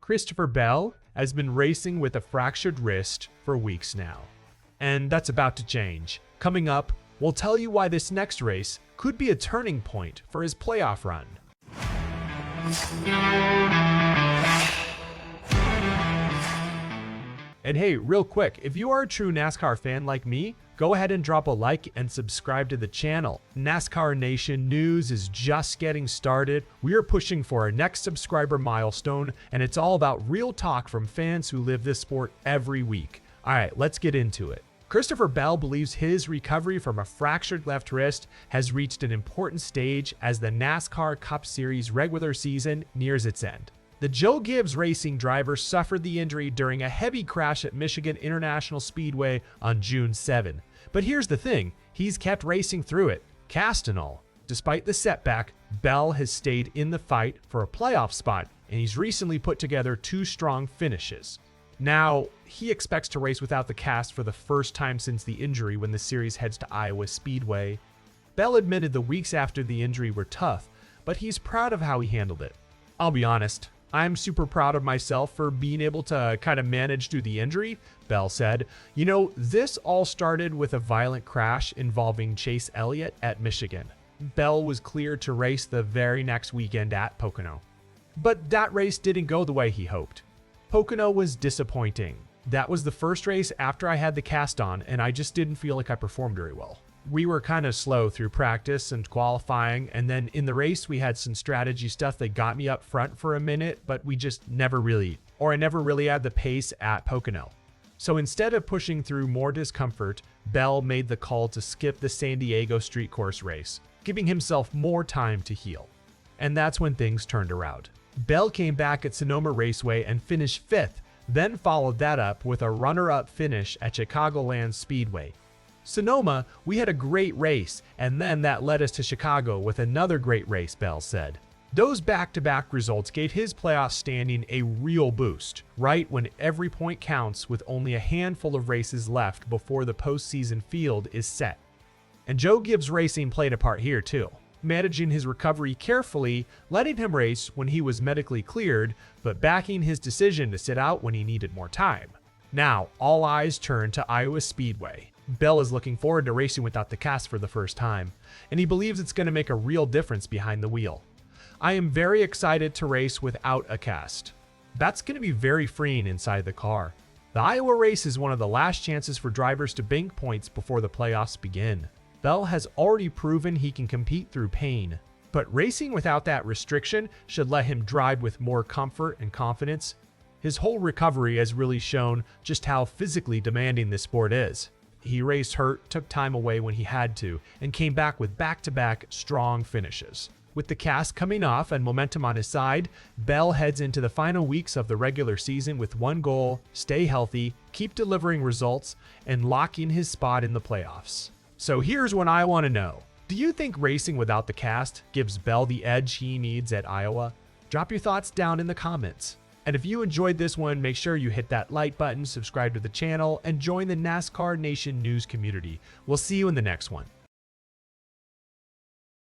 Christopher Bell has been racing with a fractured wrist for weeks now. And that's about to change. Coming up, we'll tell you why this next race could be a turning point for his playoff run. And hey, real quick, if you are a true NASCAR fan like me, go ahead and drop a like and subscribe to the channel. NASCAR Nation news is just getting started. We are pushing for our next subscriber milestone, and it's all about real talk from fans who live this sport every week. All right, let's get into it. Christopher Bell believes his recovery from a fractured left wrist has reached an important stage as the NASCAR Cup Series regular season nears its end. The Gibbs Racing driver suffered the injury during a heavy crash at Michigan International Speedway on June 7. But here's the thing, he's kept racing through it, cast and all. Despite the setback, Bell has stayed in the fight for a playoff spot, and he's recently put together 2 strong finishes. Now, he expects to race without the cast for the first time since the injury when the series heads to Iowa Speedway. Bell admitted the weeks after the injury were tough, but he's proud of how he handled it. I'll be honest, I'm super proud of myself for being able to kind of manage through the injury, Bell said. You know, this all started with a violent crash involving Chase Elliott at Michigan. Bell was cleared to race the very next weekend at Pocono. But that race didn't go the way he hoped. Pocono was disappointing. That was the first race after I had the cast on, and I just didn't feel like I performed very well. We were kind of slow through practice and qualifying, and then in the race we had some strategy stuff that got me up front for a minute, but I never really had the pace at Pocono. So instead of pushing through more discomfort, Bell made the call to skip the San Diego street course race, giving himself more time to heal. And that's when things turned around. Bell came back at Sonoma Raceway and finished 5th, then followed that up with a runner-up finish at Chicagoland Speedway. Sonoma, we had a great race, and then that led us to Chicago with another great race, Bell said. Those back-to-back results gave his playoff standing a real boost, right when every point counts with only a handful of races left before the postseason field is set. And Gibbs Racing played a part here too, managing his recovery carefully, letting him race when he was medically cleared, but backing his decision to sit out when he needed more time. Now, all eyes turn to Iowa Speedway. Bell is looking forward to racing without the cast for the first time, and he believes it's going to make a real difference behind the wheel. I am very excited to race without a cast. That's going to be very freeing inside the car. The Iowa race is one of the last chances for drivers to bank points before the playoffs begin. Bell has already proven he can compete through pain, but racing without that restriction should let him drive with more comfort and confidence. His whole recovery has really shown just how physically demanding this sport is. He raced hurt, took time away when he had to, and came back with back-to-back strong finishes. With the cast coming off and momentum on his side, Bell heads into the final weeks of the regular season with one goal: stay healthy, keep delivering results, and lock in his spot in the playoffs. So here's what I want to know. Do you think racing without the cast gives Bell the edge he needs at Iowa? Drop your thoughts down in the comments. And if you enjoyed this one, make sure you hit that like button, subscribe to the channel, and join the NASCAR Nation news community. We'll see you in the next one.